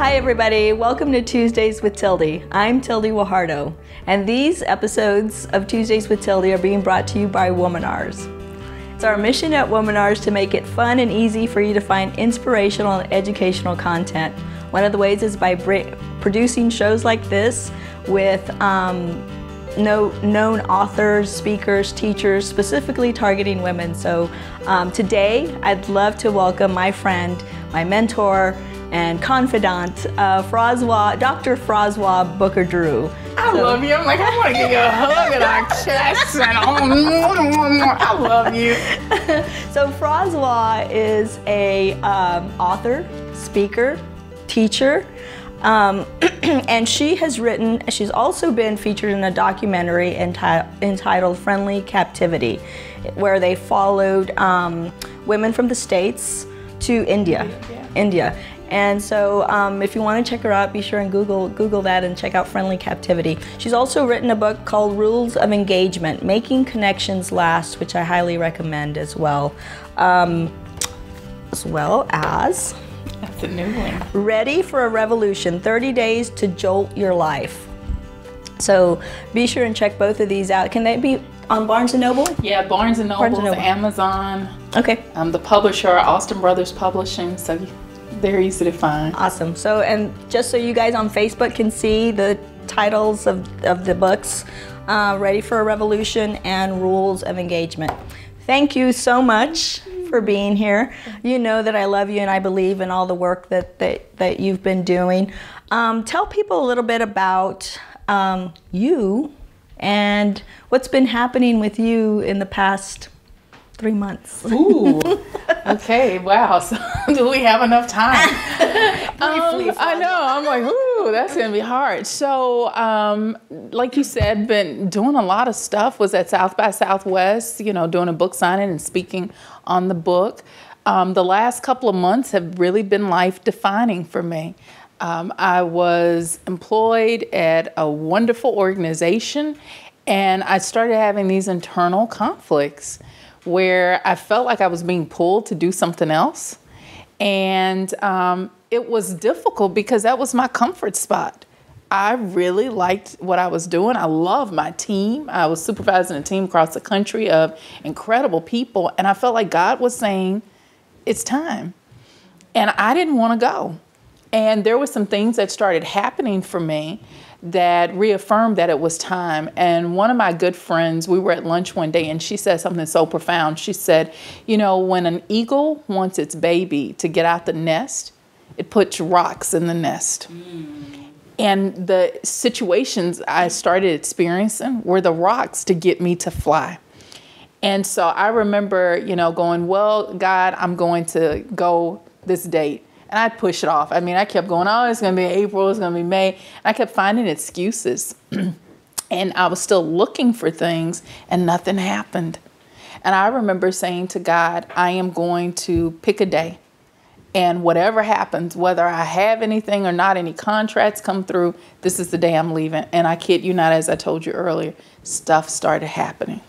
Hi everybody, welcome to Tuesdays with Tildy. I'm Tildy Wahardo, and these episodes of Tuesdays with Tildy are being brought to you by Womanars. It's our mission at Womanars to make it fun and easy for you to find inspirational and educational content. One of the ways is by producing shows like this with known authors, speakers, teachers, specifically targeting women. So today I'd love to welcome my friend, my mentor, and confidant, Dr. Froswa Booker-Drew. I love you. I'm like, I want to give you a hug at our chest, and I love you. So Froswa is a author, speaker, teacher, and she's also been featured in a documentary entitled Friendly Captivity, where they followed women from the States to India. And so if you want to check her out, be sure and Google that and check out Friendly Captivity. She's also written a book called Rules of Engagement, Making Connections Last, which I highly recommend as well. As well as... That's a new one. Ready for a Revolution, 30 Days to Jolt Your Life. So be sure and check both of these out. Can they be on Barnes & Noble? Yeah, Barnes & Noble, Amazon. Okay. The publisher, Austin Brothers Publishing, so they're easy to find. Awesome. So, and just so you guys on Facebook can see the titles of the books, Ready for a Revolution and Rules of Engagement. Thank you so much for being here. You know that I love you and I believe in all the work that you've been doing. Tell people a little bit about you and what's been happening with you in the past 3 months. Ooh, okay, wow. So do we have enough time? I know, I'm like, ooh, that's gonna be hard. So, like you said, been doing a lot of stuff. Was at South by Southwest, doing a book signing and speaking on the book. The last couple of months have really been life-defining for me. I was employed at a wonderful organization, and I started having these internal conflicts where I felt like I was being pulled to do something else. And it was difficult because that was my comfort spot. I really liked what I was doing. I love my team. I was supervising a team across the country of incredible people. And I felt like God was saying, it's time. And I didn't want to go. And there were some things that started happening for me that reaffirmed that it was time. And one of my good friends, we were at lunch one day, and she said something so profound. She said, when an eagle wants its baby to get out the nest, it puts rocks in the nest. And the situations I started experiencing were the rocks to get me to fly. And so I remember, going, well, God, I'm going to go this date. And I'd push it off. I mean, I kept going, oh, it's going to be April, it's going to be May. And I kept finding excuses. And I was still looking for things, and nothing happened. And I remember saying to God, I am going to pick a day. And whatever happens, whether I have anything or not, any contracts come through, this is the day I'm leaving. And I kid you not, as I told you earlier, stuff started happening.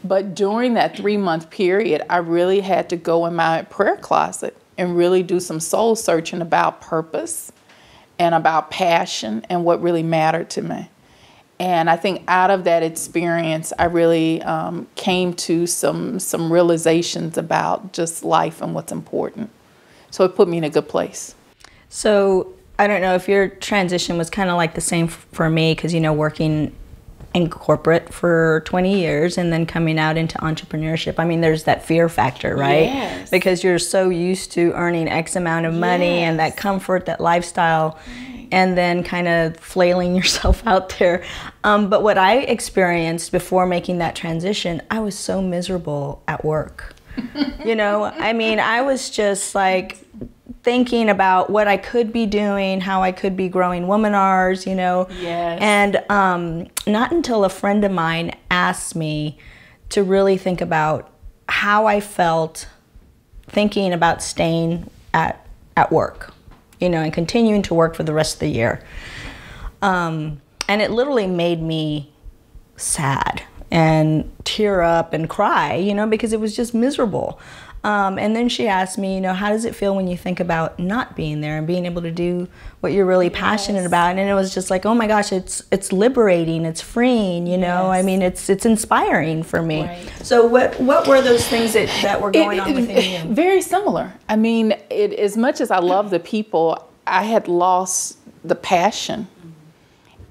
But during that 3-month period, I really had to go in my prayer closet and really do some soul searching about purpose and about passion and what really mattered to me. And I think out of that experience, I really came to some realizations about just life and what's important. So it put me in a good place. So I don't know if your transition was kind of like the same for me, because, working in corporate for 20 years and then coming out into entrepreneurship. I mean, there's that fear factor, right? Yes. Because you're so used to earning X amount of money and that comfort, that lifestyle, and then kind of flailing yourself out there. But what I experienced before making that transition, I was so miserable at work. I mean, I was just like thinking about what I could be doing, how I could be growing Womanars, Yes. And not until a friend of mine asked me to really think about how I felt thinking about staying at work, and continuing to work for the rest of the year. And it literally made me sad. and tear up and cry, you know, because it was just miserable. And then she asked me, you know, how does it feel when you think about not being there and being able to do what you're really passionate about? And it was just like, oh my gosh, it's liberating, it's freeing, you know. I mean, it's inspiring for me. Right. So what were those things that were going on within you? Very similar. I mean, as much as I love the people, I had lost the passion.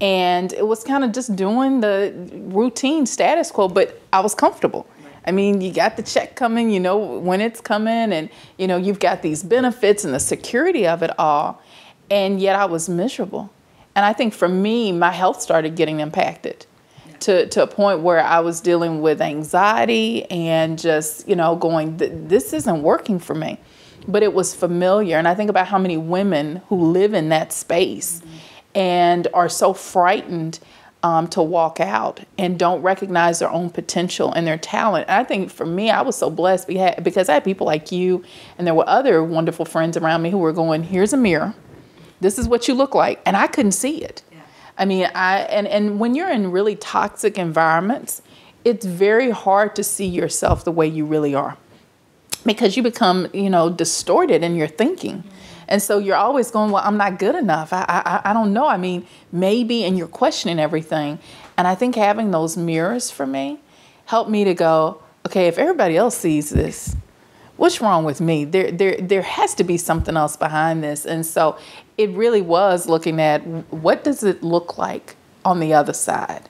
And it was kind of just doing the routine status quo, but I was comfortable. I mean, you got the check coming, you know when it's coming, and you know you've got these benefits and the security of it all, and yet I was miserable. And I think for me, my health started getting impacted to a point where I was dealing with anxiety and just, you know, going, this isn't working for me. But it was familiar, and I think about how many women who live in that space and are so frightened to walk out and don't recognize their own potential and their talent. And I think for me, I was so blessed because I had people like you, and there were other wonderful friends around me who were going, here's a mirror. This is what you look like. And I couldn't see it. Yeah. I mean, and when you're in really toxic environments, it's very hard to see yourself the way you really are, because you become, you know, distorted in your thinking. And so you're always going, well, I'm not good enough. I don't know. I mean, maybe, and you're questioning everything. And I think having those mirrors for me helped me to go, okay, if everybody else sees this, what's wrong with me? There has to be something else behind this. And so it really was looking at what does it look like on the other side?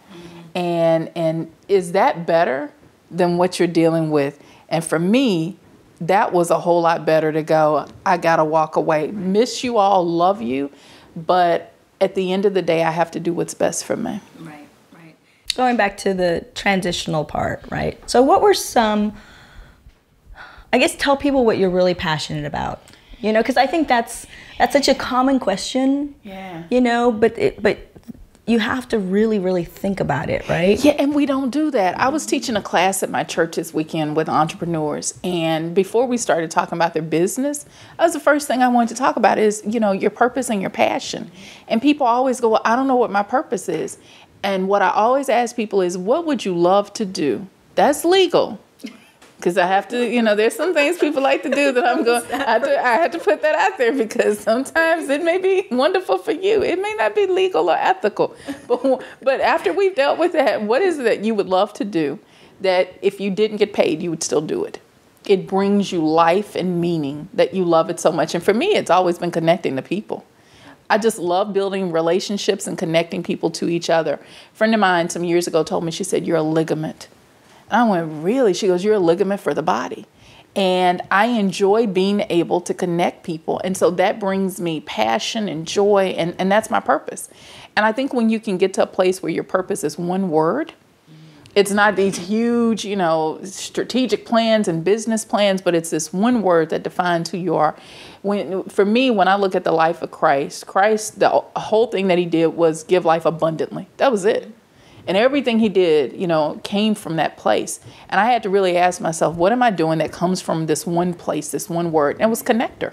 And is that better than what you're dealing with? And for me, that was a whole lot better to go, I got to walk away. Miss you all, love you, but at the end of the day, I have to do what's best for me. Right, right. Going back to the transitional part, right? So what were some, I guess, tell people what you're really passionate about, you know, because I think that's such a common question, you know, but you have to really, really think about it, right? Yeah, and we don't do that. I was teaching a class at my church this weekend with entrepreneurs, and before we started talking about their business, that was the first thing I wanted to talk about is, you know, your purpose and your passion. And people always go, well, I don't know what my purpose is. And what I always ask people is, what would you love to do? That's legal. Because I have to, you know, there's some things people like to do that I'm going, I have to put that out there, because sometimes it may be wonderful for you. It may not be legal or ethical. But after we've dealt with that, what is it that you would love to do that if you didn't get paid, you would still do it? It brings you life and meaning that you love it so much. And for me, it's always been connecting to people. I just love building relationships and connecting people to each other. A friend of mine some years ago told me, she said, you're a ligament. And I went, really? She goes, you're a ligament for the body. And I enjoy being able to connect people. And so that brings me passion and joy, and that's my purpose. And I think when you can get to a place where your purpose is one word, it's not these huge, you know, strategic plans and business plans, but it's this one word that defines who you are. For me, when I look at the life of Christ, the whole thing that he did was give life abundantly. That was it. And everything he did, you know, came from that place. And I had to really ask myself, what am I doing that comes from this one place, this one word? And it was connector.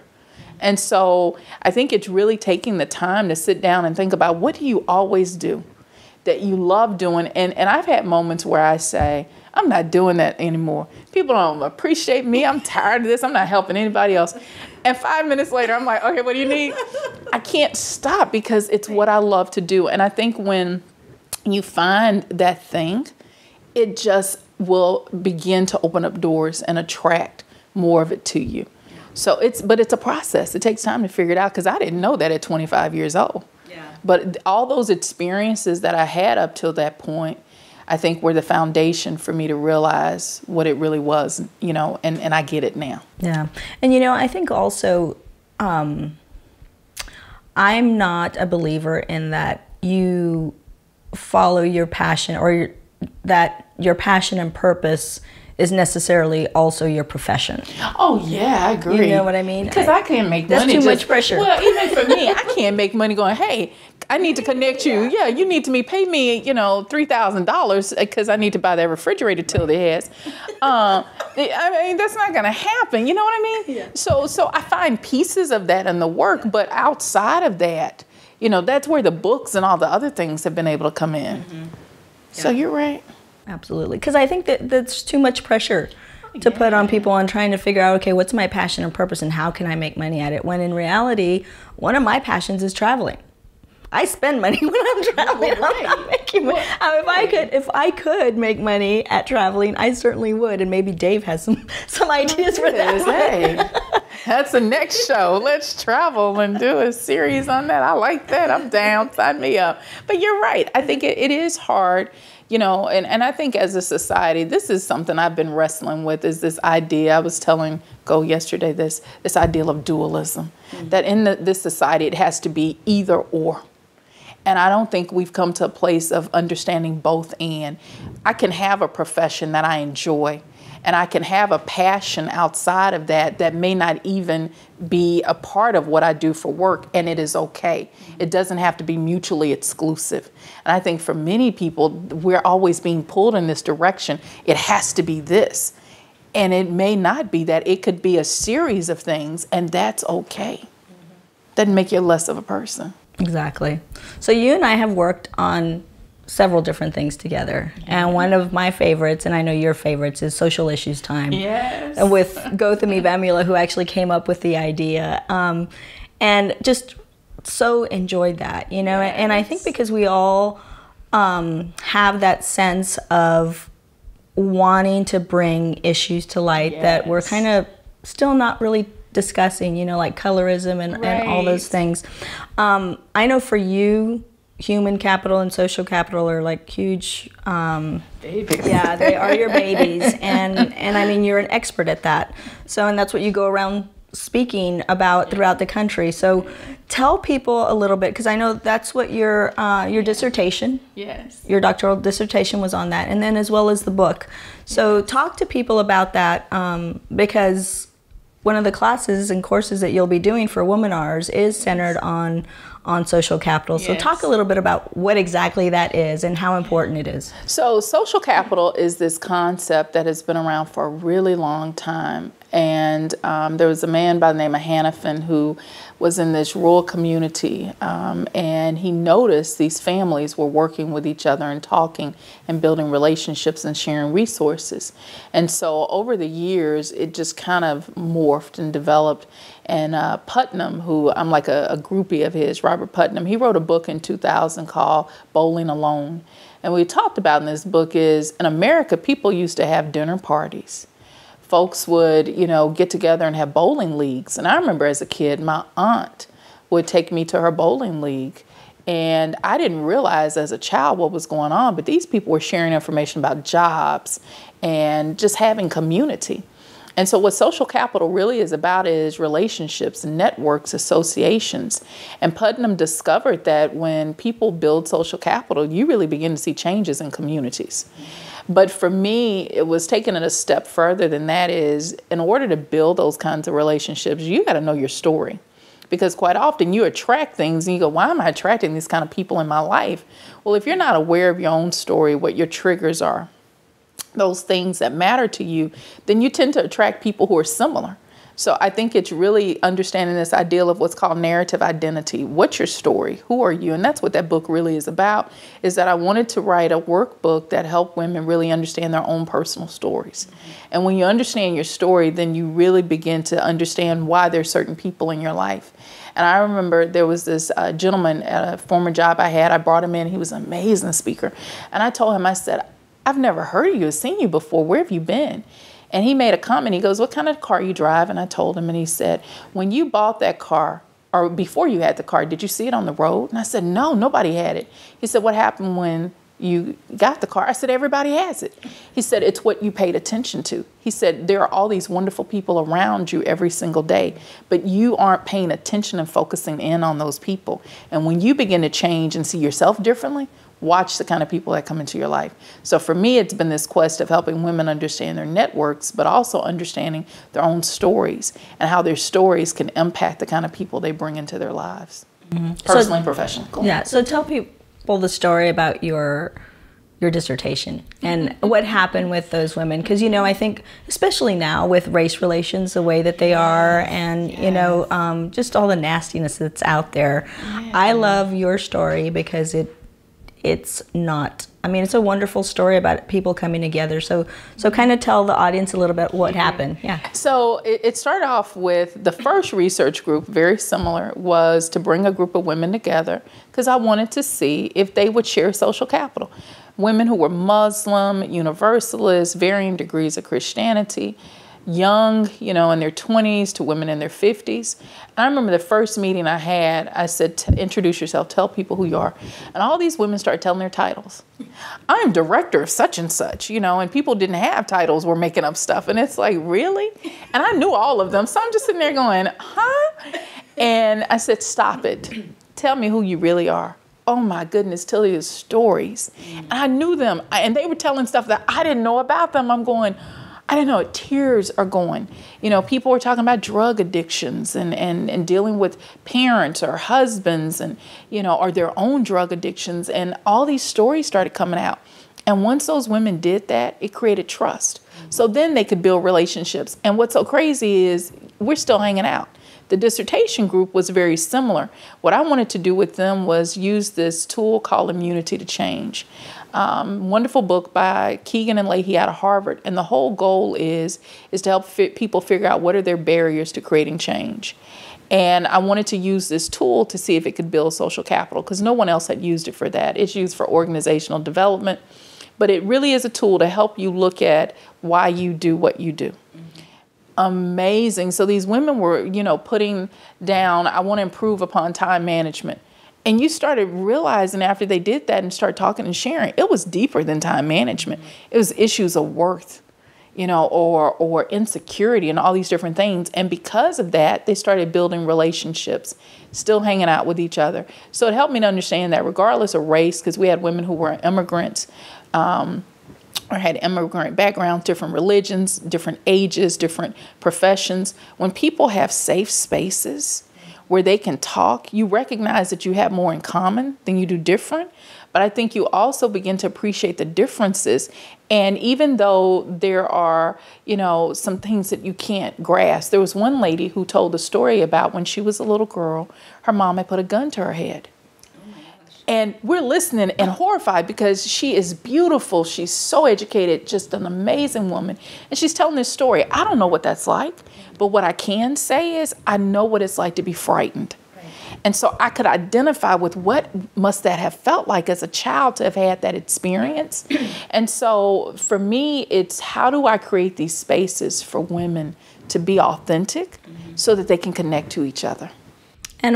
And so I think it's really taking the time to sit down and think about, what do you always do that you love doing? And I've had moments where I say, I'm not doing that anymore. People don't appreciate me. I'm tired of this. I'm not helping anybody else. And 5 minutes later, I'm like, okay, what do you need? I can't stop, because it's what I love to do. And I think when you find that thing, it just will begin to open up doors and attract more of it to you. So it's a process. It takes time to figure it out, because I didn't know that at 25 years old. Yeah. But all those experiences that I had up till that point, I think were the foundation for me to realize what it really was, you know, and I get it now. Yeah. And, you know, I think also I'm not a believer in that you follow your passion, or that your passion and purpose is necessarily also your profession. Oh yeah, I agree. You know what I mean? Because I can't make money. That's too much pressure. Well, even for me, I can't make money going, hey, I need to connect you. Yeah, you need to pay me, you know, $3,000 because I need to buy that refrigerator till it has. I mean, that's not going to happen. You know what I mean? Yeah. So I find pieces of that in the work, but outside of that, you know, that's where the books and all the other things have been able to come in. Mm-hmm. Yeah. So you're right. Absolutely. Because I think that that's too much pressure to put on people on trying to figure out, okay, what's my passion and purpose and how can I make money at it? When in reality, one of my passions is traveling. I spend money when I'm traveling. I'm not making money. If I could make money at traveling, I certainly would. And maybe Dave has some ideas for that. Hey, that's the next show. Let's travel and do a series on that. I like that. I'm down. Sign me up. But you're right. I think it is hard. You know, and I think as a society, this is something I've been wrestling with, is this idea. I was telling Go yesterday this idea of dualism, that in this society, it has to be either or. And I don't think we've come to a place of understanding both and. I can have a profession that I enjoy, and I can have a passion outside of that may not even be a part of what I do for work, and it is okay. It doesn't have to be mutually exclusive. And I think for many people, we're always being pulled in this direction. It has to be this. And it may not be that. It could be a series of things, and that's okay. Doesn't make you less of a person. Exactly. So you and I have worked on several different things together. And one of my favorites, and I know your favorites, is Social Issues Time. Yes. And with Gautam Vamula, who actually came up with the idea. And just so enjoyed that, you know. Yes. And I think because we all have that sense of wanting to issue issues to light, yes, that we're kind of still not really discussing, you know, like colorism and, right, and all those things. I know for you, human capital and social capital are like huge babies. Yeah, they are your babies, and I mean, you're an expert at that. So, and that's what you go around speaking about throughout the country. So tell people a little bit, because I know that's what your dissertation, yes, your doctoral dissertation was on that, and then as well as the book. So talk to people about that, because one of the classes and courses that you'll be doing for Womanars is centered on social capital. So yes, talk a little bit about what exactly that is and how important it is. So social capital is this concept that has been around for a really long time. And there was a man by the name of Hannafin who was in this rural community, and he noticed these families were working with each other and talking and building relationships and sharing resources. And so over the years, it just kind of morphed and developed. And Putnam, who I'm like a groupie of his, Robert Putnam, he wrote a book in 2000 called Bowling Alone. And what we talked about in this book is, in America, people used to have dinner parties. Folks would, you know, get together and have bowling leagues. And I remember as a kid, my aunt would take me to her bowling league. And I didn't realize as a child what was going on, but these people were sharing information about jobs and just having community. And so what social capital really is about is relationships, networks, associations. And Putnam discovered that when people build social capital, you really begin to see changes in communities. But for me, it was taking it a step further than that. Is in order to build those kinds of relationships, you got to know your story. Because quite often you attract things and you go, why am I attracting these kind of people in my life? Well, if you're not aware of your own story, what your triggers are, those things that matter to you, then you tend to attract people who are similar. So I think it's really understanding this ideal of what's called narrative identity. What's your story? Who are you? And that's what that book really is about, is that I wanted to write a workbook that helped women really understand their own personal stories. And when you understand your story, then you really begin to understand why there's certain people in your life. And I remember there was this gentleman at a former job I had. I brought him in. He was an amazing speaker. And I told him, I said, I've never heard of you or seen you before. Where have you been? And he made a comment. He goes, what kind of car you drive? And I told him, and he said, when you bought that car, or before you had the car, did you see it on the road? And I said, no, nobody had it. He said, what happened when you got the car? I said, everybody has it. He said, it's what you paid attention to. He said, there are all these wonderful people around you every single day, but you aren't paying attention and focusing in on those people. And when you begin to change and see yourself differently, watch the kind of people that come into your life. So for me, it's been this quest of helping women understand their networks, but also understanding their own stories and how their stories can impact the kind of people they bring into their lives, personally and professionally. Yeah, so tell people the story about your dissertation and what happened with those women. Because, you know, I think, especially now with race relations, the way that they are, and, you know, just all the nastiness that's out there. I love your story because it it's not. I mean, it's a wonderful story about people coming together. So kind of tell the audience a little bit what happened. Yeah. So it started off with the first research group, very similar, was to bring a group of women together because I wanted to see if they would share social capital. Women who were Muslim, Universalist, varying degrees of Christianity, young, in their 20s to women in their 50s. And I remember the first meeting I had, I said, introduce yourself, tell people who you are. And all these women started telling their titles. I'm director of such and such, and people didn't have titles, were making up stuff. And it's like, really? And I knew all of them. So I'm just sitting there going, huh? And I said, stop it. Tell me who you really are. Oh my goodness, tell you stories. And I knew them. And they were telling stuff that I didn't know about them. I'm going, I don't know, tears are going. People were talking about drug addictions and dealing with parents or husbands and, or their own drug addictions. And all these stories started coming out. And once those women did that, it created trust. So then they could build relationships. And what's so crazy is we're still hanging out. The dissertation group was very similar. What I wanted to do with them was use this tool called Immunity to Change. Wonderful book by Keegan and Leahy out of Harvard. And the whole goal is to help people figure out what are their barriers to creating change. And I wanted to use this tool to see if it could build social capital because no one else had used it for that. It's used for organizational development, but it really is a tool to help you look at why you do what you do. Amazing. So these women were, putting down, I want to improve upon time management. And you started realizing after they did that and started talking and sharing, it was deeper than time management. It was issues of worth, or insecurity and all these different things. And because of that, they started building relationships, still hanging out with each other. So it helped me to understand that regardless of race, because we had women who were immigrants, or had immigrant backgrounds, different religions, different ages, different professions. When people have safe spaces where they can talk, you recognize that you have more in common than you do different. But I think you also begin to appreciate the differences. And even though there are, some things that you can't grasp, there was one lady who told a story about when she was a little girl, her mom had put a gun to her head. And we're listening and horrified because she is beautiful. She's so educated, just an amazing woman. And she's telling this story. I don't know what that's like, but what I can say is I know what it's like to be frightened. Right. And so I could identify with what must that have felt like as a child to have had that experience. And so for me, it's how do I create these spaces for women to be authentic so that they can connect to each other. And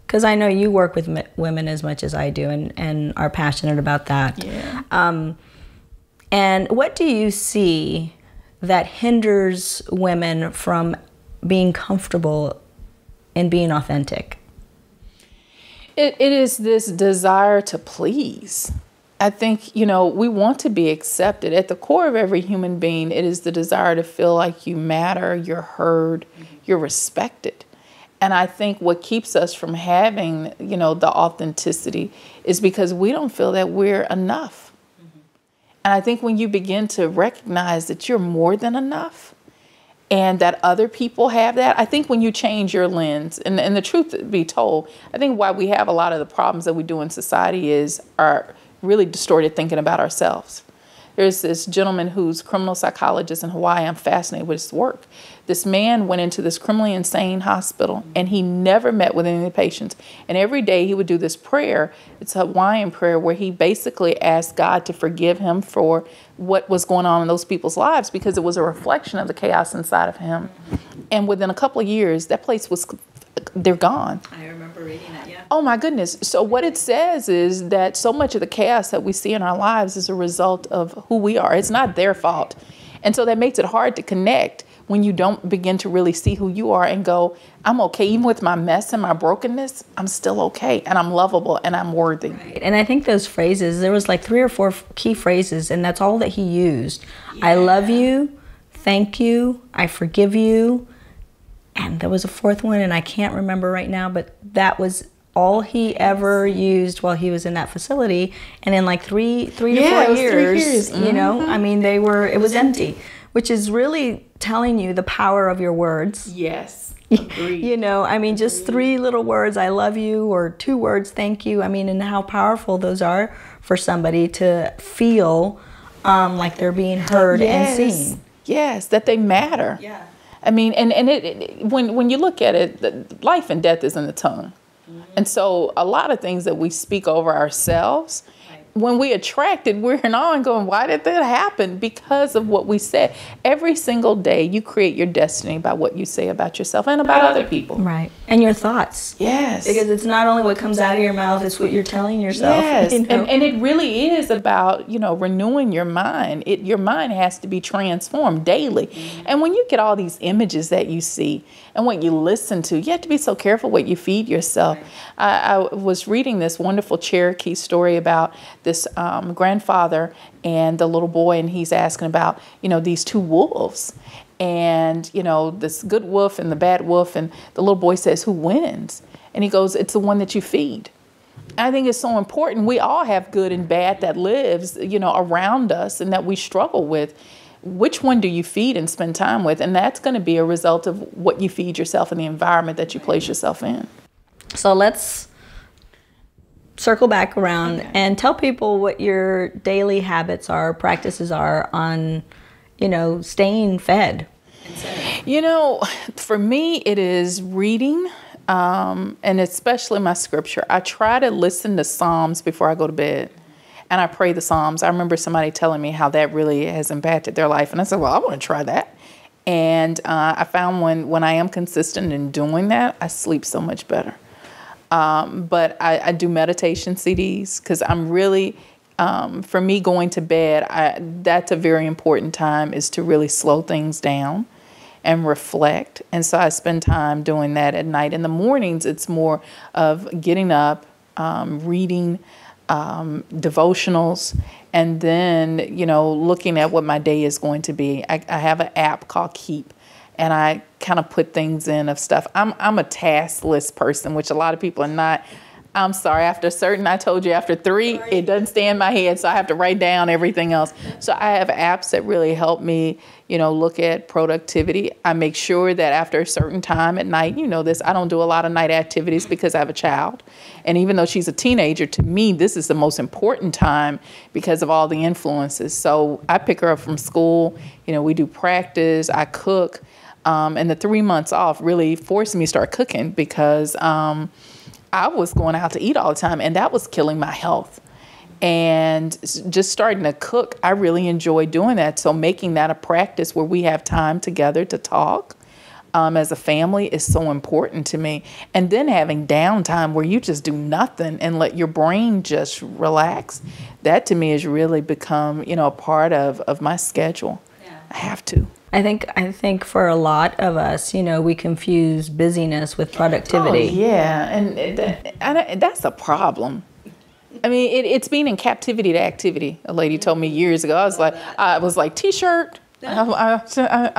because I know you work with women as much as I do and are passionate about that. Yeah. And what do you see that hinders women from being comfortable in being authentic? It is this desire to please. I think, we want to be accepted. At the core of every human being, it is the desire to feel like you matter, you're heard, you're respected. And I think what keeps us from having, the authenticity is because we don't feel that we're enough. Mm-hmm. And I think when you begin to recognize that you're more than enough and that other people have that, I think when you change your lens, and the truth be told, I think why we have a lot of the problems that we do in society is our really distorted thinking about ourselves. There's this gentleman who's criminal psychologist in Hawaii. I'm fascinated with his work. This man went into this criminally insane hospital and he never met with any of the patients. And every day he would do this prayer. It's a Hawaiian prayer where he basically asked God to forgive him for what was going on in those people's lives because it was a reflection of the chaos inside of him. And within a couple of years, that place they're gone. I remember reading that, yeah. Oh my goodness. So what it says is that so much of the chaos that we see in our lives is a result of who we are. It's not their fault. And so that makes it hard to connect when you don't begin to really see who you are and go, I'm okay. Even with my mess and my brokenness, I'm still okay. And I'm lovable and I'm worthy. Right. And I think those phrases, there was like 3 or 4 key phrases, and that's all that he used. Yeah. I love you. Thank you. I forgive you. And there was a 4th one, and I can't remember right now, but that was all he ever used while he was in that facility. And in like 3 to 4 years, Mm-hmm. I mean, it was empty, which is really telling you the power of your words. Yes. Agreed. You know, I mean, just 3 little words, I love you, or 2 words, thank you. I mean, and how powerful those are for somebody to feel like they're being heard and seen. Yes, that they matter. Yeah. I mean, when you look at it, life and death is in the tongue. Mm-hmm. And so a lot of things that we speak over ourselves, when we attract it, we're in awe and going, why did that happen? Because of what we said. Every single day, you create your destiny by what you say about yourself and about other people. Right. And your thoughts. Yes. Because it's not only what comes out of your mouth, it's what you're telling yourself. Yes. You know? And it really is about, renewing your mind. Your mind has to be transformed daily. Mm-hmm. And when you get all these images that you see and what you listen to, you have to be so careful what you feed yourself. Right. I was reading this wonderful Cherokee story about this grandfather and the little boy, and he's asking about, these 2 wolves, and, this good wolf and the bad wolf, and the little boy says, who wins? And he goes, it's the one that you feed. I think it's so important. We all have good and bad that lives, around us and that we struggle with. Which one do you feed and spend time with? And that's going to be a result of what you feed yourself and the environment that you place yourself in. So let's circle back around and tell people what your daily habits are, practices are on, staying fed. For me, it is reading, and especially my scripture. I try to listen to Psalms before I go to bed, and I pray the Psalms. I remember somebody telling me how that really has impacted their life, and I said, well, I want to try that. And I found when I am consistent in doing that, I sleep so much better. But I do meditation CDs because I'm really, for me, going to bed, that's a very important time, is to really slow things down and reflect. And so I spend time doing that at night. In the mornings, it's more of getting up, reading devotionals, and then, looking at what my day is going to be. I have an app called Keep. And I kind of put things in of stuff. I'm a task list person, which a lot of people are not. I'm sorry, after 3, it doesn't stay in my head, so I have to write down everything else. So I have apps that really help me, look at productivity. I make sure that after a certain time at night, this, I don't do a lot of night activities because I have a child. And even though she's a teenager, to me, this is the most important time because of all the influences. So I pick her up from school, we do practice, I cook. And the 3 months off really forced me to start cooking because I was going out to eat all the time, and that was killing my health. And just starting to cook, I really enjoy doing that. So making that a practice where we have time together to talk as a family is so important to me. And then having downtime where you just do nothing and let your brain just relax, that to me has really become, a part of my schedule. Yeah. I have to. I think for a lot of us, we confuse busyness with productivity. Oh, yeah, and that's a problem. I mean, it's being in captivity to activity. A lady told me years ago. I was like, T-shirt. I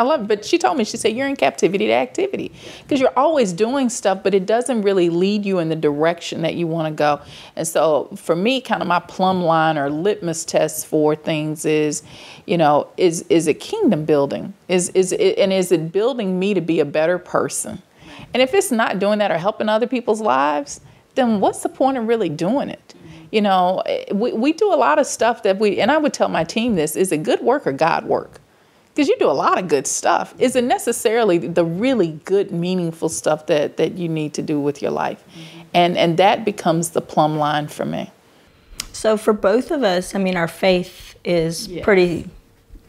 love it. But she told me, she said, you're in captivity to activity because you're always doing stuff, but it doesn't really lead you in the direction that you want to go. And so for me, kind of my plumb line or litmus test for things is, is it kingdom building? Is it building me to be a better person? And if it's not doing that or helping other people's lives, then what's the point of really doing it? We do a lot of stuff and I would tell my team this, is it good work or God work? Because you do a lot of good stuff. Is it necessarily the really good, meaningful stuff that you need to do with your life? Mm-hmm. And that becomes the plumb line for me. So for both of us, our faith is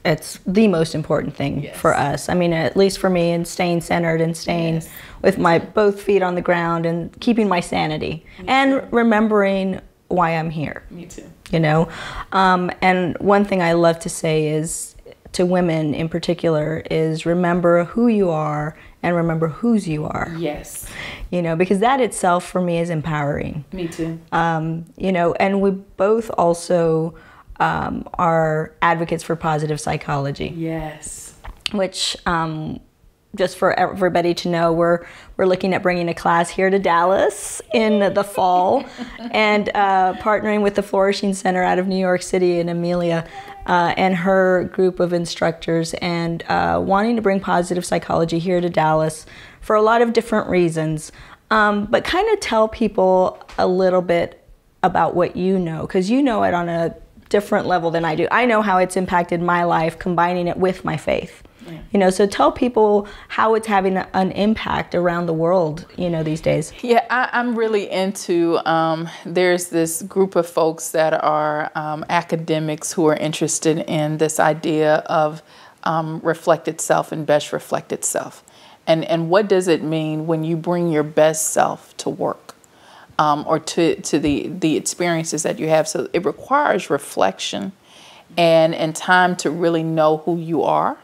it's the most important thing for us. At least for me, and staying centered and staying with my both feet on the ground and keeping my sanity and remembering why I'm here. Me too. And one thing I love to say is, to women in particular, is remember who you are and remember whose you are. Yes. Because that itself for me is empowering. Me too. And we both also are advocates for positive psychology. Yes. Which just for everybody to know, we're looking at bringing a class here to Dallas in the fall, and partnering with the Flourishing Center out of New York City and Amelia and her group of instructors, and wanting to bring positive psychology here to Dallas for a lot of different reasons. But kind of tell people a little bit about what you know, because you know it on a different level than I do. I know how it's impacted my life, combining it with my faith. So tell people how it's having an impact around the world, these days. Yeah, I'm really into, there's this group of folks that are academics who are interested in this idea of reflected self and best reflected self. And what does it mean when you bring your best self to work or to the experiences that you have? So it requires reflection and time to really know who you are.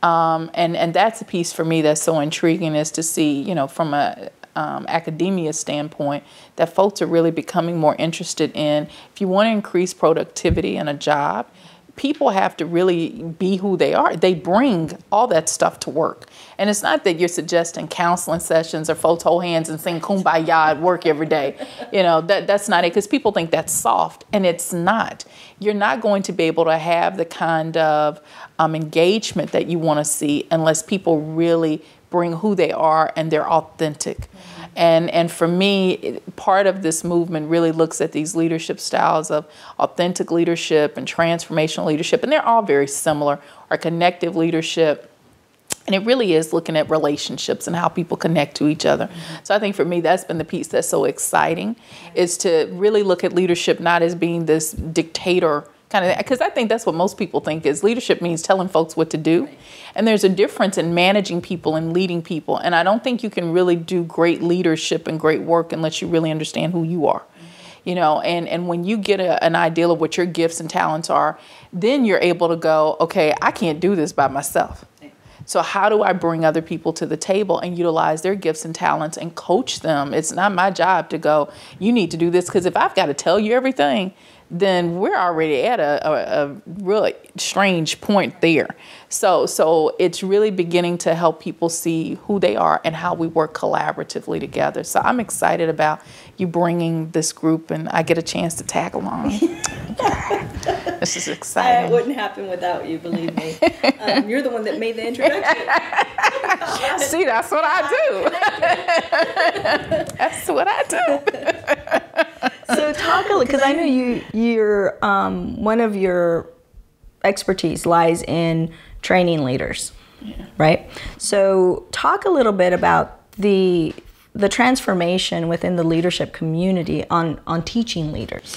And that's a piece for me that's so intriguing, is to see, from a academia standpoint, that folks are really becoming more interested in, if you want to increase productivity in a job, people have to really be who they are. They bring all that stuff to work. And it's not that you're suggesting counseling sessions or folks hold hands and sing Kumbaya at work every day. That's not it, because people think that's soft, and it's not. You're not going to be able to have the kind of engagement that you want to see unless people really bring who they are and they're authentic. And for me, part of this movement really looks at these leadership styles of authentic leadership and transformational leadership, and they're all very similar, or connective leadership. And it really is looking at relationships and how people connect to each other. So I think for me, that's been the piece that's so exciting, is to really look at leadership not as being this dictator kind of, because I think that's what most people think is leadership means telling folks what to do. And there's a difference in managing people and leading people. And I don't think you can really do great leadership and great work unless you really understand who you are. And when you get an idea of what your gifts and talents are, then you're able to go, okay, I can't do this by myself. So how do I bring other people to the table and utilize their gifts and talents and coach them? It's not my job to go, you need to do this, because if I've got to tell you everything, then we're already at a really strange point there. So it's really beginning to help people see who they are and how we work collaboratively together. So I'm excited about you bringing this group, and I get a chance to tag along. This is exciting. It wouldn't happen without you, believe me. You're the one that made the introduction. See, that's what I do. That's what I do. So talk a little, because I know you're one of your expertise lies in training leaders, right? So talk a little bit about the transformation within the leadership community on teaching leaders.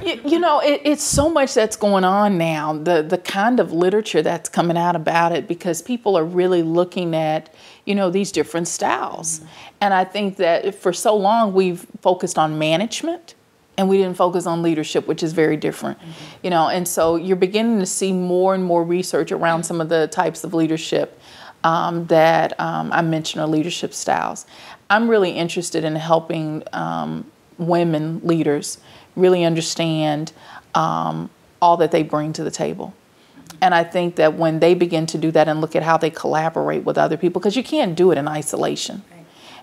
It's so much that's going on now, the kind of literature that's coming out about it, because people are really looking at, these different styles. And I think that for so long we've focused on management, and we didn't focus on leadership, which is very different, and so you're beginning to see more and more research around some of the types of leadership that I mentioned are leadership styles. I'm really interested in helping women leaders really understand all that they bring to the table. And I think that when they begin to do that and look at how they collaborate with other people, because you can't do it in isolation.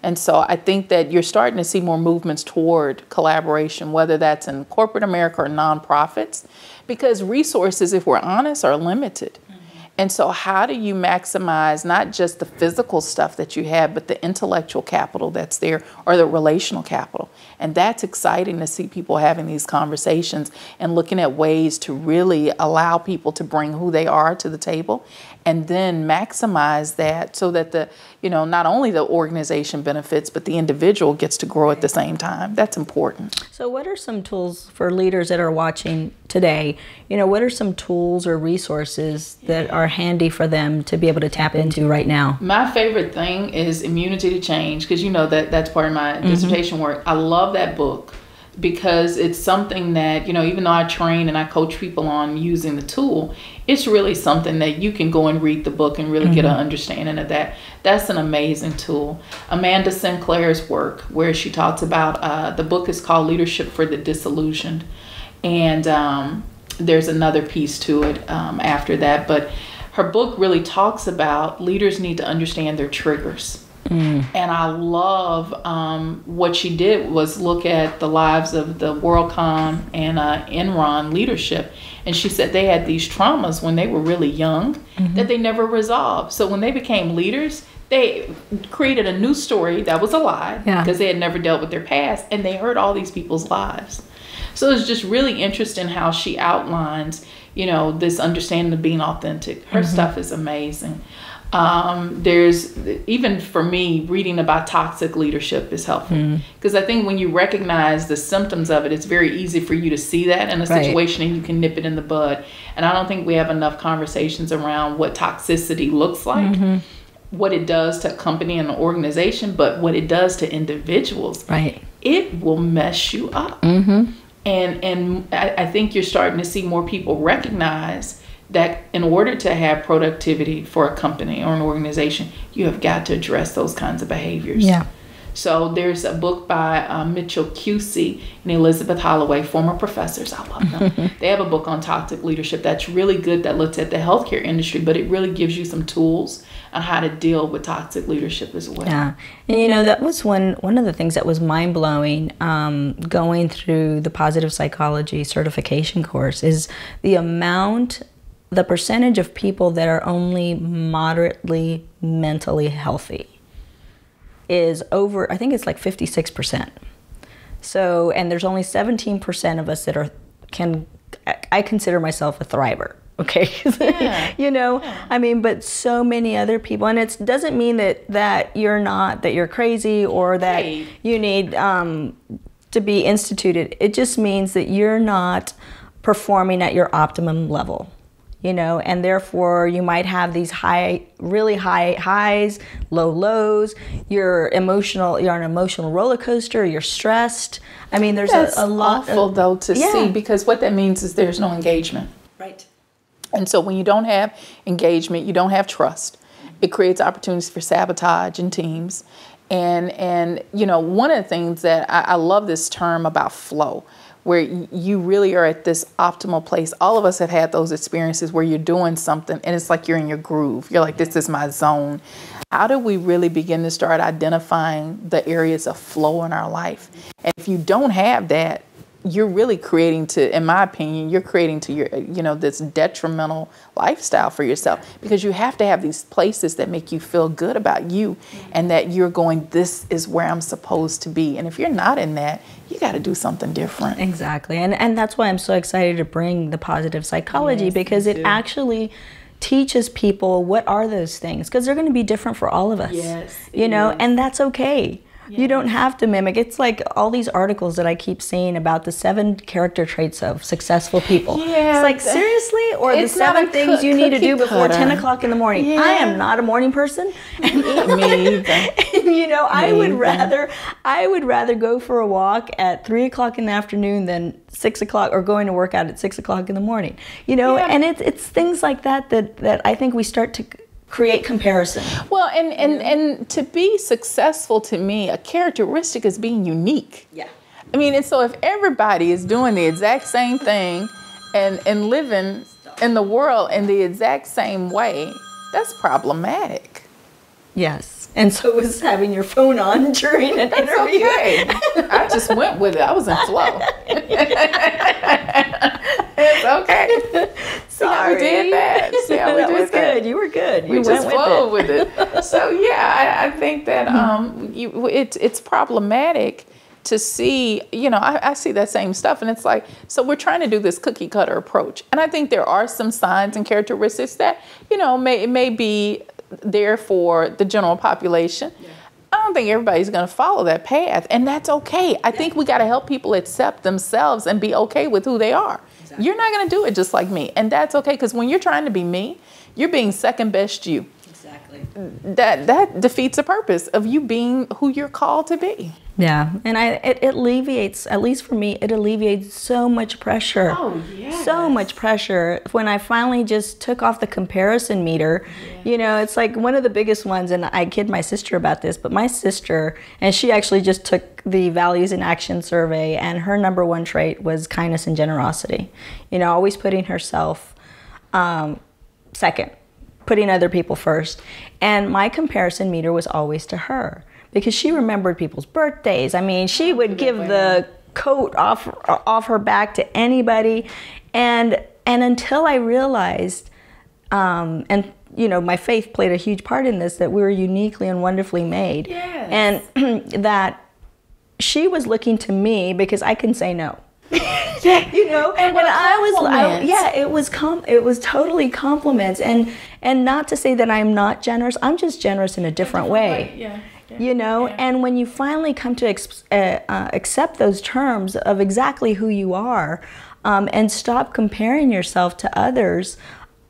And so I think that you're starting to see more movements toward collaboration, whether that's in corporate America or nonprofits, because resources, if we're honest, are limited. And so how do you maximize not just the physical stuff that you have, but the intellectual capital that's there, or the relational capital? And that's exciting to see people having these conversations and looking at ways to really allow people to bring who they are to the table, and then maximize that so that not only the organization benefits, but the individual gets to grow at the same time. That's important. So what are some tools for leaders that are watching today? What are some tools or resources that are handy for them to be able to tap into right now? My favorite thing is Immunity to Change, because that's part of my dissertation work. I love that book because it's something that, even though I train and I coach people on using the tool, it's really something that you can go and read the book and really get an understanding of that. That's an amazing tool. Amanda Sinclair's work, where she talks about, the book is called Leadership for the Disillusioned. And there's another piece to it after that. But her book really talks about leaders need to understand their triggers. And I love what she did was look at the lives of the WorldCom and Enron leadership. And she said they had these traumas when they were really young that they never resolved. So when they became leaders, they created a new story that was a lie because they had never dealt with their past, and they hurt all these people's lives. So it's just really interesting how she outlines, you know, this understanding of being authentic. Her stuff is amazing. There's, even for me, reading about toxic leadership is helpful, because I think when you recognize the symptoms of it, it's very easy for you to see that in a situation and you can nip it in the bud. And I don't think we have enough conversations around what toxicity looks like, what it does to a company and an organization, but what it does to individuals. It will mess you up. And I think you're starting to see more people recognize that in order to have productivity for a company or an organization, you have got to address those kinds of behaviors. So there's a book by Mitchell Cusey and Elizabeth Holloway, former professors. I love them. They have a book on toxic leadership that's really good, that looks at the healthcare industry, but it really gives you some tools on how to deal with toxic leadership as well. And you know, that was one of the things that was mind-blowing going through the positive psychology certification course, is the percentage of people that are only moderately mentally healthy is over, I think it's like 56%. So, and there's only 17% of us that I consider myself a thriver. Okay. You know, I mean, but so many other people, and it doesn't mean that you're crazy or that you need to be instituted. It just means that you're not performing at your optimum level. You know, and therefore you might have these really high highs, low lows. You're an emotional roller coaster. You're stressed. I mean, there's a lot. Awful though to see, because what that means is there's no engagement. And so when you don't have engagement, you don't have trust. It creates opportunities for sabotage in teams. And you know, one of the things that I love this term about flow, where you really are at this optimal place. All of us have had those experiences where you're doing something and it's like you're in your groove. You're like, this is my zone. How do we really begin to start identifying the areas of flow in our life? And if you don't have that, you're really creating in my opinion, you're creating this detrimental lifestyle for yourself, because you have to have these places that make you feel good about you and that you're going, this is where I'm supposed to be. And if you're not in that, you got to do something different. Exactly. And that's why I'm so excited to bring the positive psychology, because it actually teaches people what are those things, because they're going to be different for all of us. You know, and that's okay. You don't have to mimic. It's like all these articles that I keep seeing about the 7 character traits of successful people. It's like, seriously? Or the 7 things you need to do before 10 o'clock in the morning. I am not a morning person. Me either. And, you know, I would rather go for a walk at 3 o'clock in the afternoon than 6 o'clock, or going to work out at 6 o'clock in the morning. You know, and it's things like that I think we start to create comparison. Well, and to be successful, to me, a characteristic is being unique. I mean, and so if everybody is doing the exact same thing and living in the world in the exact same way, that's problematic. And so was having your phone on during an interview. Okay. I just went with it. I was in flow. It's okay. See how we did that? See how we did that? Was good. You were good. We just flowed with it. So yeah, I think that it's problematic to see, you know, I see that same stuff, and it's like, so we're trying to do this cookie cutter approach. And I think there are some signs and characteristics that, you know, may be there for the general population. I don't think everybody's going to follow that path, and that's okay. I think we got to help people accept themselves and be okay with who they are. You're not going to do it just like me, and that's okay, because when you're trying to be me, you're being second best you. That defeats the purpose of you being who you're called to be. And it alleviates, at least for me, it alleviates so much pressure. So much pressure. When I finally just took off the comparison meter, you know, it's like one of the biggest ones, and I kid my sister about this, but my sister, and she actually just took the Values in Action survey, and her number 1 trait was kindness and generosity. You know, always putting herself second. putting other people first. And my comparison meter was always to her because she remembered people's birthdays. I mean, she would give the coat off her back to anybody. And until I realized, and you know, my faith played a huge part in this, that we were uniquely and wonderfully made. Yes. And that she was looking to me because I can say no. You know, and it was totally compliments, and not to say that I'm not generous. I'm just generous in a different way. Yeah. You know, and when you finally come to accept those terms of exactly who you are, and stop comparing yourself to others,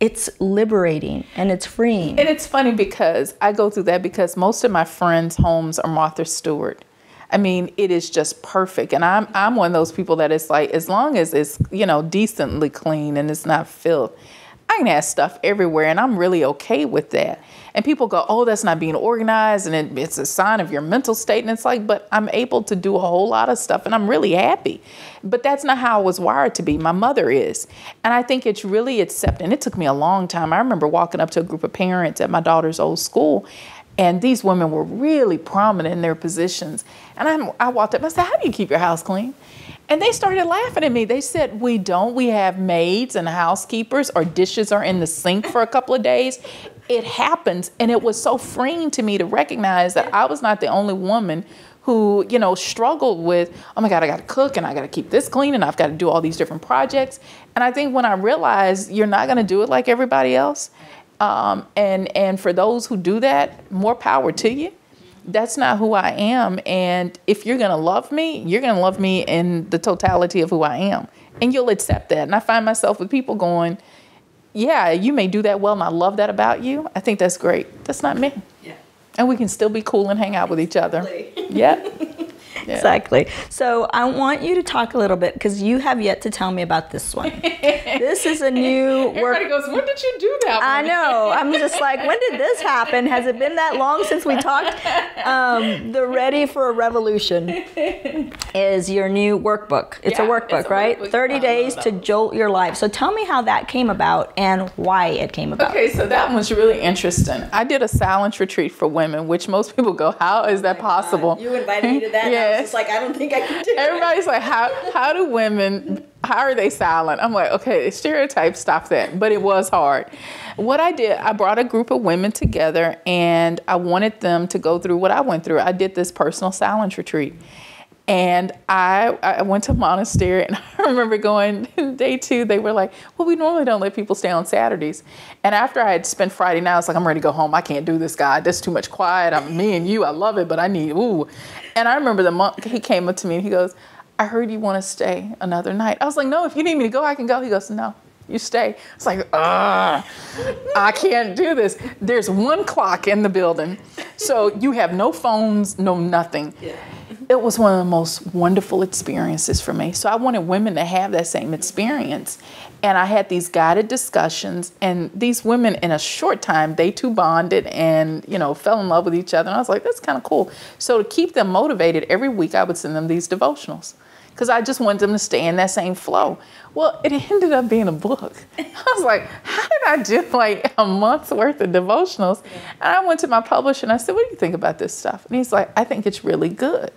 it's liberating and it's freeing. And it's funny because I go through that because most of my friends' homes are Martha Stewart. I mean, it is just perfect. And I'm one of those people that it's like, as long as it's, you know, decently clean and it's not filth, I can have stuff everywhere and I'm really okay with that. And people go, oh, that's not being organized and it's a sign of your mental state. And it's like, but I'm able to do a whole lot of stuff and I'm really happy. But that's not how I was wired to be. My mother is. And I think it's really accepting. It took me a long time. I remember walking up to a group of parents at my daughter's old school, and these women were really prominent in their positions. And I walked up and I said, how do you keep your house clean? And they started laughing at me. They said, we don't. We have maids and housekeepers. Our dishes are in the sink for a couple of days. It happens. And it was so freeing to me to recognize that I was not the only woman who, you know, struggled with, oh my God, I got to cook and I got to keep this clean and I've got to do all these different projects. And I think when I realized you're not going to do it like everybody else, and for those who do that, more power to you. That's not who I am. And if you're going to love me, you're going to love me in the totality of who I am. And you'll accept that. And I find myself with people going, yeah, you may do that well, and I love that about you. I think that's great. That's not me. Yeah. And we can still be cool and hang out with each other. Yeah. Exactly. So I want you to talk a little bit because you have yet to tell me about this one. This is a new work. Everybody goes, when did you do that one? I know. I'm just like, when did this happen? Has it been that long since we talked? The Ready for a Revolution is your new workbook. It's a workbook, right? 30 days to jolt your life. So tell me how that came about and why it came about. Okay, so that one's really interesting. I did a silence retreat for women, which most people go, how is that possible? You invited me to that. Yeah. I was just like, I don't think I can do it. Everybody's like, how do women, how are they silent? I'm like, okay, stereotypes, stop that. But it was hard. What I did, I brought a group of women together and I wanted them to go through what I went through. I did this personal silence retreat. And I went to a monastery, and I remember going day 2, they were like, well, we normally don't let people stay on Saturdays. And after I had spent Friday night, I was like, I'm ready to go home. I can't do this, God. That's too much quiet. I'm me and you. I love it, but I need, ooh. And I remember the monk, he came up to me and he goes, I heard you want to stay another night. I was like, no, if you need me to go, I can go. He goes, no, you stay. It's like, I can't do this. There's 1 clock in the building. So you have no phones, no nothing. Yeah. It was one of the most wonderful experiences for me. So I wanted women to have that same experience. And I had these guided discussions, and these women in a short time, they too bonded and, you know, fell in love with each other. And I was like, that's kind of cool. So to keep them motivated, every week I would send them these devotionals because I just wanted them to stay in that same flow. Well, it ended up being a book. I was like, how did I do like a month's worth of devotionals? And I went to my publisher and I said, what do you think about this stuff? And he's like, I think it's really good.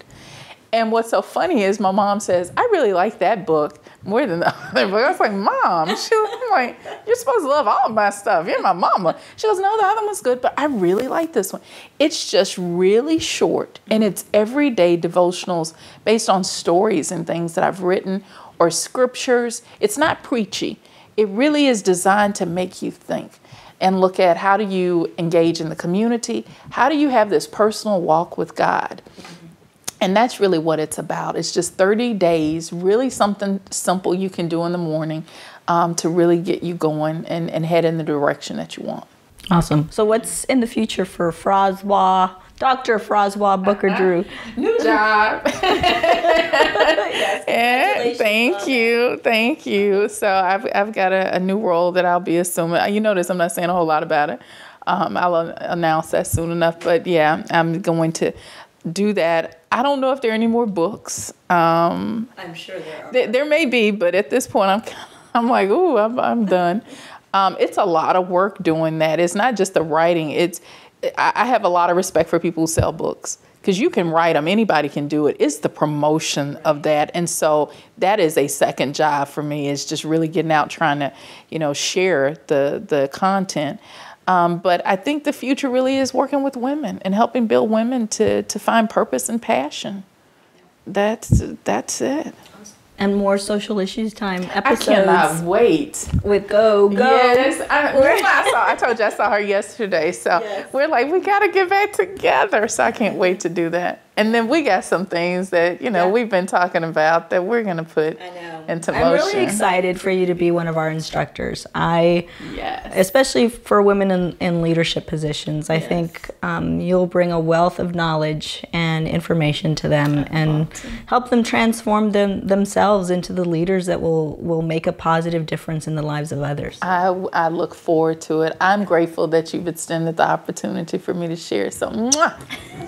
And what's so funny is my mom says, I really like that book more than the other book. I was like, Mom, I'm like, you're supposed to love all of my stuff. You're my mama. She goes, no, the other one's good, but I really like this one. It's just really short, and it's everyday devotionals based on stories and things that I've written or scriptures. It's not preachy. It really is designed to make you think and look at how do you engage in the community? How do you have this personal walk with God? And that's really what it's about. It's just 30 days, really something simple you can do in the morning to really get you going and head in the direction that you want. Awesome. So what's in the future for Froswa, Dr. Froswa Booker-Drew? New job. Yes, thank you. So I've got a new role that I'll be assuming. You notice I'm not saying a whole lot about it. I'll announce that soon enough. But yeah, I'm going to do that. I don't know if there are any more books. I'm sure there are. There may be, but at this point, I'm like, ooh, I'm done. It's a lot of work doing that. It's not just the writing. I have a lot of respect for people who sell books, because you can write them. Anybody can do it. It's the promotion of that. And so that is a second job for me, is just really getting out, trying to, share the content. But I think the future really is working with women and helping build women to find purpose and passion. That's it. And more social issues time episodes. I cannot wait. With Go. Yes. I told you I saw her yesterday. So yes. We're like, we got to get back together. So I can't wait to do that. And then we got some things that, we've been talking about that we're going to put into motion. I'm really excited for you to be one of our instructors. Especially for women in leadership positions. I think you'll bring a wealth of knowledge and information to them and help them transform themselves into the leaders that will make a positive difference in the lives of others. I look forward to it. I'm grateful that you've extended the opportunity for me to share. So,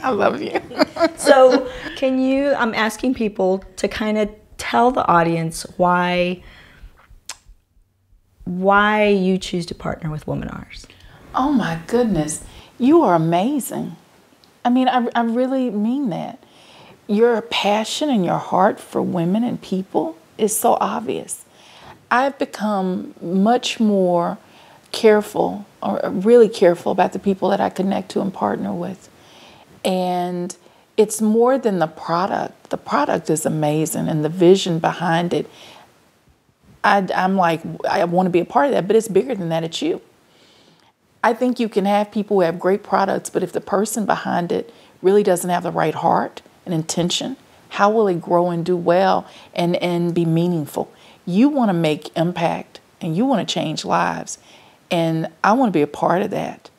I love you. So I'm asking people to kind of tell the audience why you choose to partner with Womanars. Oh my goodness, you are amazing. I mean, I really mean that. Your passion and your heart for women and people is so obvious. I've become much more careful, or really careful, about the people that I connect to and partner with. And it's more than the product. The product is amazing, and the vision behind it. I'm like, I want to be a part of that, but it's bigger than that. It's you. I think you can have people who have great products, but if the person behind it really doesn't have the right heart and intention, how will it grow and do well and be meaningful? You want to make impact, and you want to change lives, and I want to be a part of that.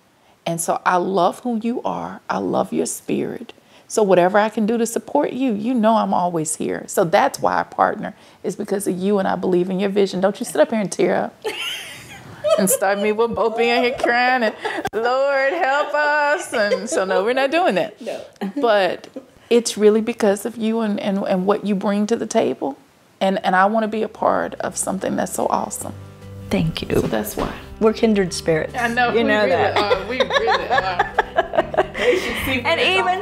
And so I love who you are. I love your spirit. So whatever I can do to support you, I'm always here. So that's why I partner, is because of you, and I believe in your vision. Don't you sit up here and tear up and start me with both being here crying and, Lord, help us. And so, no, we're not doing that. No. But it's really because of you and what you bring to the table. And I want to be a part of something that's so awesome. Thank you. So that's why. We're kindred spirits. I know. We really are. We really are. And even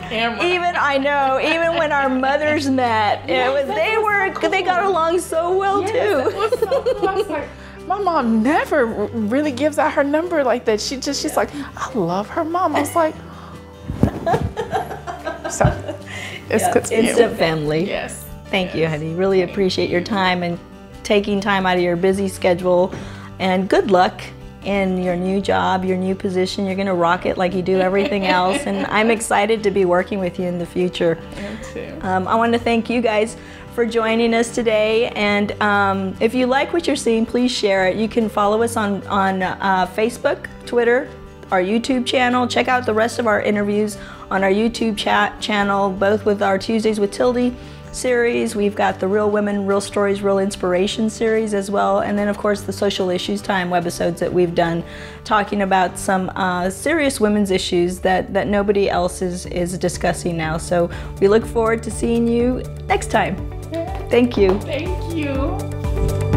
when our mothers met, they got along so well too. That was so cool. I was like, my mom never really gives out her number like that. She's like, I love her mom. I was like, so it's good. Instant family. Yes. Thank you, honey. Really appreciate your time and taking time out of your busy schedule. And good luck in your new job, your new position. You're going to rock it like you do everything else. And I'm excited to be working with you in the future. Me too. I want to thank you guys for joining us today. And if you like what you're seeing, please share it. You can follow us on Facebook, Twitter, our YouTube channel. Check out the rest of our interviews on our YouTube channel, both with our Tuesdays with Tildy series. We've got the Real Women, Real Stories, Real Inspiration series as well. And then of course the Social Issues Time webisodes that we've done, talking about some serious women's issues that nobody else is discussing now. So we look forward to seeing you next time. Thank you. Thank you.